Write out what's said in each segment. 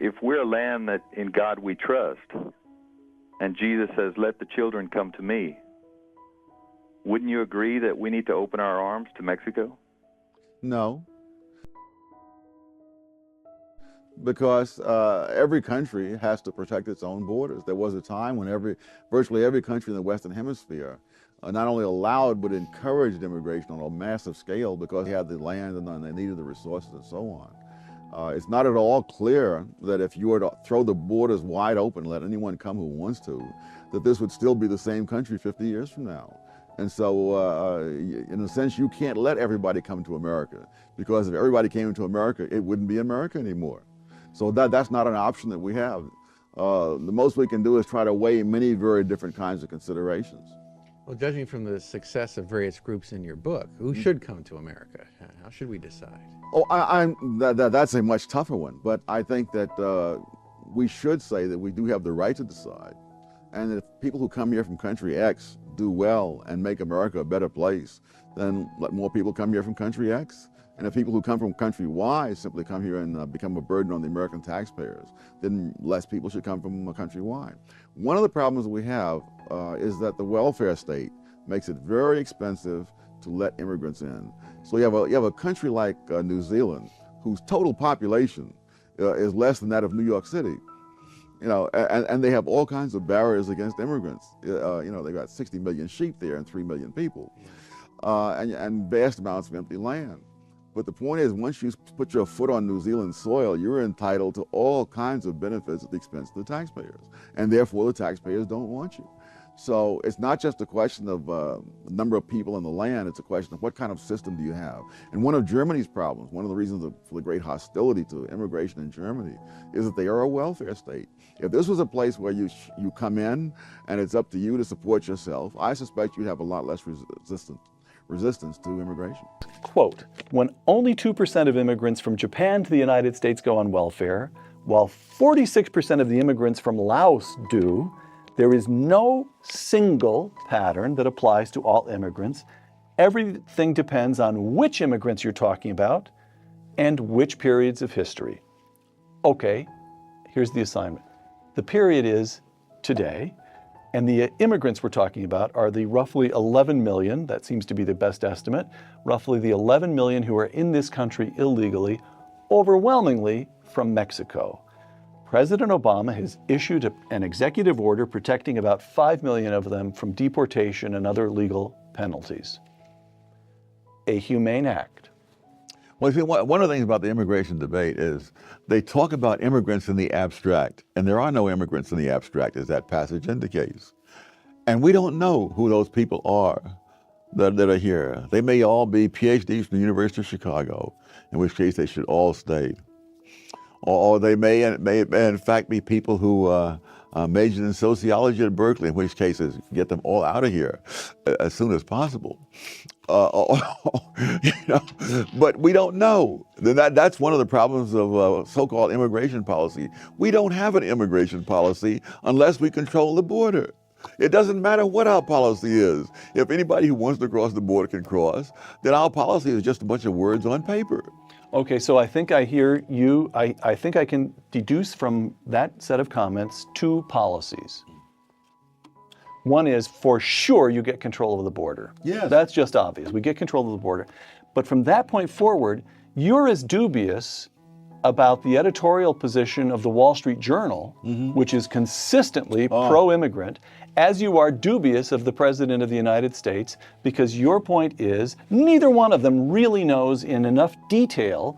if we're a land that in God we trust, and Jesus says, let the children come to me, wouldn't you agree that we need to open our arms to Mexico? No. Because every country has to protect its own borders. There was a time when virtually every country in the Western Hemisphere not only allowed but encouraged immigration on a massive scale because they had the land and they needed the resources and so on. It's not at all clear that if you were to throw the borders wide open, let anyone come who wants to, that this would still be the same country 50 years from now. And so, in a sense, you can't let everybody come to America, because if everybody came into America, it wouldn't be America anymore. So that's not an option that we have. The most we can do is try to weigh many very different kinds of considerations. Well, judging from the success of various groups in your book, who should come to America? How should we decide? Oh, that's a much tougher one, but I think that we should say that we do have the right to decide, and that if people who come here from country X do well and make America a better place, then let more people come here from country X. And if people who come from country Y simply come here and become a burden on the American taxpayers, then less people should come from country Y. One of the problems we have is that the welfare state makes it very expensive to let immigrants in. So you have a country like New Zealand, whose total population is less than that of New York City. And they have all kinds of barriers against immigrants. They've got 60 million sheep there and 3 million people, and vast amounts of empty land. But the point is, once you put your foot on New Zealand soil, you're entitled to all kinds of benefits at the expense of the taxpayers. And therefore, the taxpayers don't want you. So it's not just a question of the number of people in the land, it's a question of what kind of system do you have. And one of Germany's problems, one of the reasons for the great hostility to immigration in Germany, is that they are a welfare state. If this was a place where you come in and it's up to you to support yourself, I suspect you'd have a lot less resistance to immigration. Quote, when only 2% of immigrants from Japan to the United States go on welfare, while 46% of the immigrants from Laos do, there is no single pattern that applies to all immigrants. Everything depends on which immigrants you're talking about and which periods of history. Okay, here's the assignment. The period is today, and the immigrants we're talking about are the roughly 11 million, that seems to be the best estimate, roughly the 11 million who are in this country illegally, overwhelmingly from Mexico. President Obama has issued an executive order protecting about 5 million of them from deportation and other legal penalties. A humane act. Well, see, one of the things about the immigration debate is they talk about immigrants in the abstract, and there are no immigrants in the abstract, as that passage indicates. And we don't know who those people are that are here. They may all be PhDs from the University of Chicago, in which case they should all stay. Or they may in fact be people who majored in sociology at Berkeley, in which cases get them all out of here as soon as possible. But we don't know. That's one of the problems of so-called immigration policy. We don't have an immigration policy unless we control the border. It doesn't matter what our policy is. If anybody who wants to cross the border can cross, then our policy is just a bunch of words on paper. Okay, so I think I hear you. I think I can deduce from that set of comments two policies. One is, for sure, you get control of the border. Yes. That's just obvious. We get control of the border. But from that point forward, you're as dubious about the editorial position of the Wall Street Journal, which is consistently pro-immigrant, as you are dubious of the President of the United States, because your point is neither one of them really knows in enough detail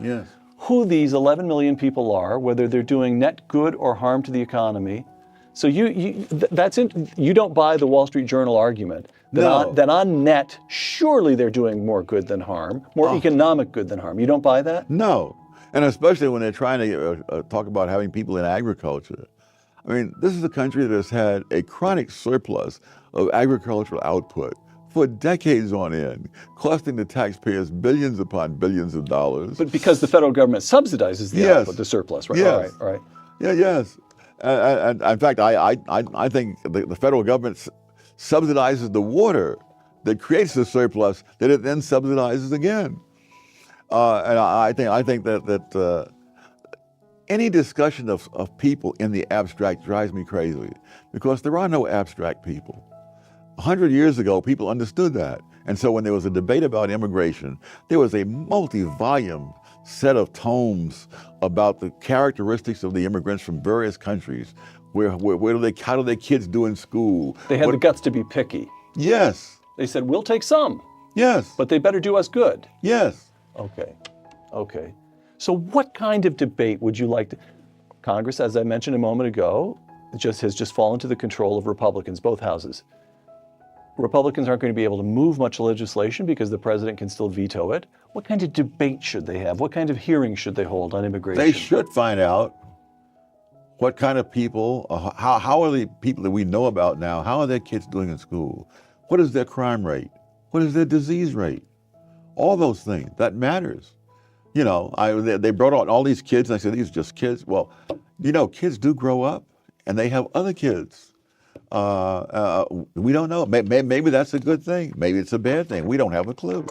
who these 11 million people are, whether they're doing net good or harm to the economy. So you don't buy the Wall Street Journal argument that on net, surely they're doing more good than harm, more economic good than harm. You don't buy that? No, and especially when they're trying to talk about having people in agriculture. I mean, this is a country that has had a chronic surplus of agricultural output for decades on end, costing the taxpayers billions upon billions of dollars. But because the federal government subsidizes the output, the surplus, right? Yes. All right. Yeah, yes. And in fact, I think the federal government subsidizes the water that creates the surplus that it then subsidizes again. And I think that any discussion of people in the abstract drives me crazy because there are no abstract people. 100 years ago, people understood that. And so when there was a debate about immigration, there was a multi-volume set of tomes about the characteristics of the immigrants from various countries. How do their kids do in school? They had the guts to be picky. Yes. They said, we'll take some. Yes. But they better do us good. Yes. Okay. So what kind of debate would you like to... Congress, as I mentioned a moment ago, has just fallen to the control of Republicans, both houses. Republicans aren't going to be able to move much legislation because the president can still veto it. What kind of debate should they have? What kind of hearing should they hold on immigration? They should find out what kind of people, how are the people that we know about now, how are their kids doing in school? What is their crime rate? What is their disease rate? All those things, that matters. You know, they brought out all these kids and I said, these are just kids. Well, you know, kids do grow up and they have other kids. We don't know. Maybe that's a good thing. Maybe it's a bad thing. We don't have a clue.